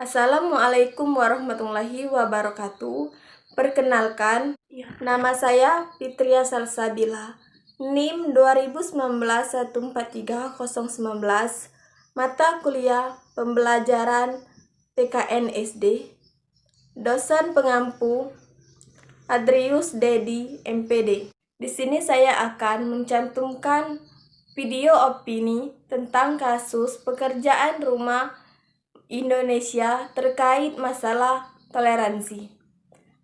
Assalamualaikum warahmatullahi wabarakatuh. Perkenalkan, nama saya Fitria Salsabila, NIM 2019143019, mata kuliah pembelajaran PKN SD, dosen pengampu Adrius Dedi MPD. Di sini saya akan mencantumkan video opini tentang kasus pekerjaan rumah Indonesia terkait masalah toleransi.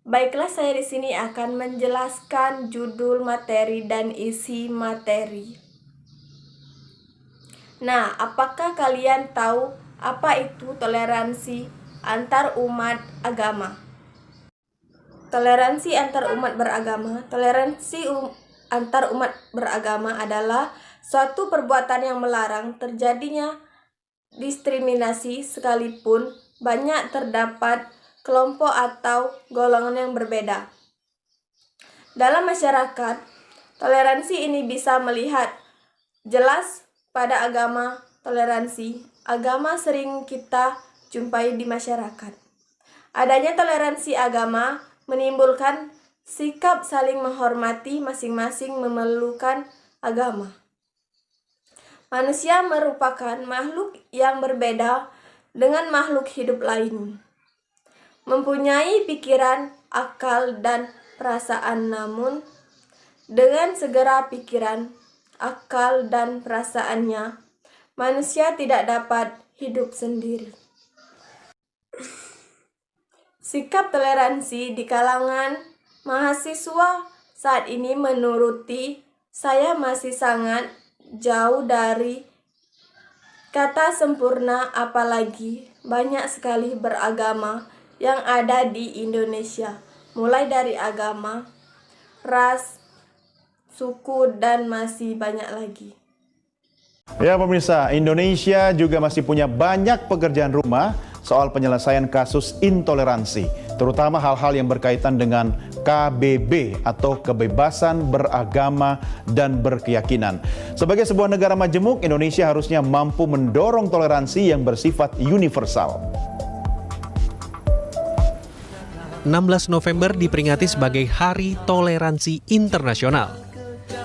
Baiklah, saya di sini akan menjelaskan judul materi dan isi materi. Nah, apakah kalian tahu apa itu toleransi antar umat agama? Toleransi antar umat beragama. Antar umat beragama adalah suatu perbuatan yang melarang terjadinya diskriminasi sekalipun banyak terdapat kelompok atau golongan yang berbeda. Dalam masyarakat, toleransi ini bisa melihat jelas pada agama. Toleransi agama sering kita jumpai di masyarakat. Adanya toleransi agama menimbulkan sikap saling menghormati masing-masing memerlukan agama. Manusia merupakan makhluk yang berbeda dengan makhluk hidup lain. Mempunyai pikiran, akal, dan perasaan, namun dengan segera pikiran, akal, dan perasaannya, manusia tidak dapat hidup sendiri. Sikap toleransi di kalangan mahasiswa saat ini menuruti saya masih sangat jauh dari kata sempurna, apalagi banyak sekali beragama yang ada di Indonesia, mulai dari agama, ras, suku, dan masih banyak lagi. Ya pemirsa, Indonesia juga masih punya banyak pekerjaan rumah soal penyelesaian kasus intoleransi, terutama hal-hal yang berkaitan dengan KBB atau kebebasan beragama dan berkeyakinan. Sebagai sebuah negara majemuk, Indonesia harusnya mampu mendorong toleransi yang bersifat universal. 16 November diperingati sebagai Hari Toleransi Internasional.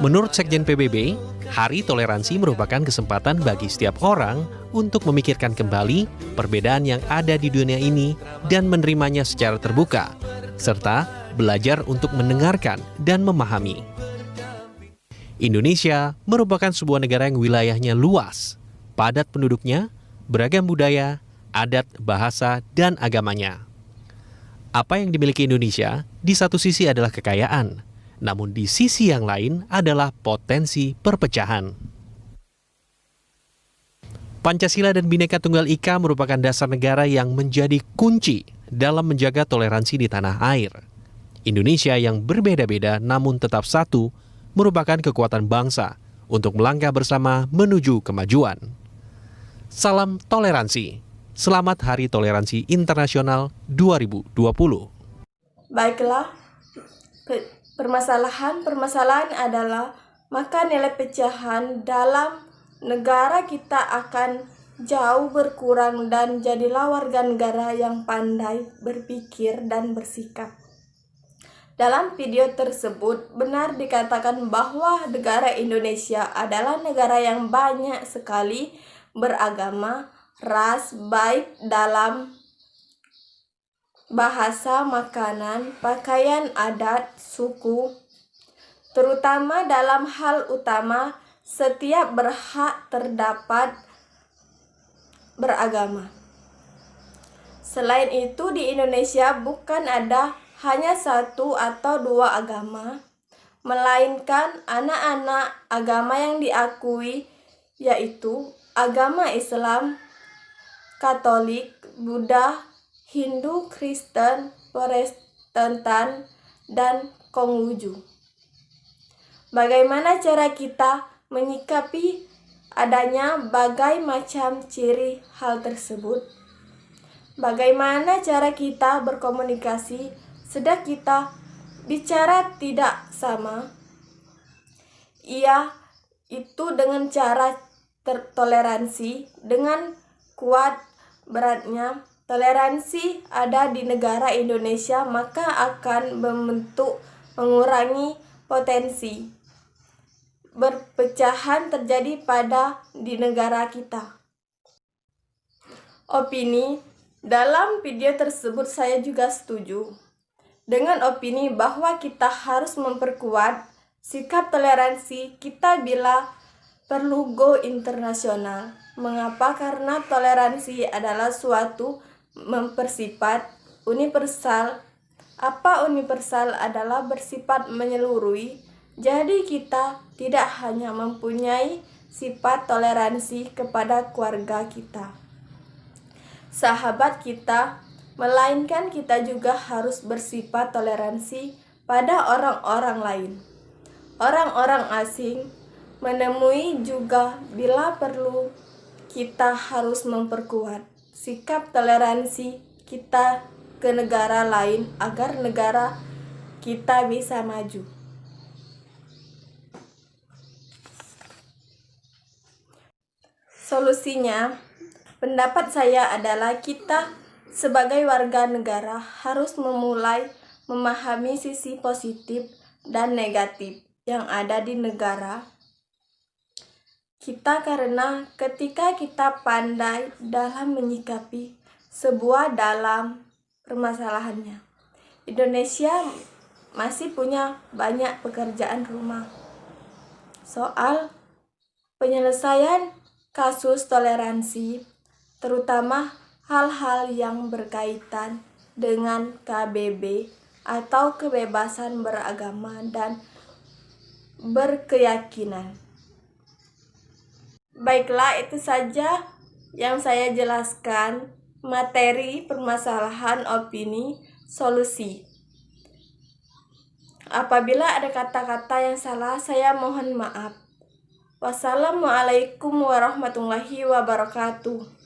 Menurut Sekjen PBB, Hari Toleransi merupakan kesempatan bagi setiap orang untuk memikirkan kembali perbedaan yang ada di dunia ini dan menerimanya secara terbuka, serta belajar untuk mendengarkan dan memahami. Indonesia merupakan sebuah negara yang wilayahnya luas, padat penduduknya, beragam budaya, adat, bahasa, dan agamanya. Apa yang dimiliki Indonesia di satu sisi adalah kekayaan, namun di sisi yang lain adalah potensi perpecahan. Pancasila dan Bhinneka Tunggal Ika merupakan dasar negara yang menjadi kunci dalam menjaga toleransi di tanah air. Indonesia yang berbeda-beda namun tetap satu merupakan kekuatan bangsa untuk melangkah bersama menuju kemajuan. Salam toleransi. Selamat Hari Toleransi Internasional 2020. Baiklah, permasalahan adalah maka nilai pecahan dalam negara kita akan jauh berkurang dan jadilah warga negara yang pandai berpikir dan bersikap. Dalam video tersebut benar dikatakan bahwa negara Indonesia adalah negara yang banyak sekali beragama, ras, baik dalam bahasa, makanan, pakaian, adat, suku, terutama dalam hal utama setiap berhak terdapat beragama. Selain itu, di Indonesia bukan ada hanya satu atau dua agama, melainkan anak-anak agama yang diakui, yaitu agama Islam, Katolik, Buddha, Hindu, Kristen, Protestan, dan Konghucu. Bagaimana cara kita menyikapi adanya bagai macam ciri hal tersebut? Bagaimana cara kita berkomunikasi sedang kita bicara tidak sama? Itu dengan cara toleransi dengan kuat beratnya toleransi ada di negara Indonesia, maka akan mengurangi potensi perpecahan terjadi di negara kita. Opini dalam video tersebut saya juga setuju dengan opini bahwa kita harus memperkuat sikap toleransi kita bila perlu go internasional. Mengapa? Karena toleransi adalah suatu mempersifat universal. Apa universal? Adalah bersifat menyeluruhi. Jadi kita tidak hanya mempunyai sifat toleransi kepada keluarga kita, sahabat kita, melainkan kita juga harus bersifat toleransi pada orang-orang lain. Orang-orang asing menemui juga bila perlu kita harus memperkuat sikap toleransi kita ke negara lain agar negara kita bisa maju. Solusinya, pendapat saya adalah kita sebagai warga negara harus memulai memahami sisi positif dan negatif yang ada di negara kita, karena ketika kita pandai dalam menyikapi sebuah dalam permasalahannya, Indonesia masih punya banyak pekerjaan rumah soal penyelesaian kasus toleransi, terutama hal-hal yang berkaitan dengan KBB atau kebebasan beragama dan berkeyakinan. Baiklah, itu saja yang saya jelaskan materi permasalahan opini solusi. Apabila ada kata-kata yang salah, saya mohon maaf. Wassalamualaikum warahmatullahi wabarakatuh.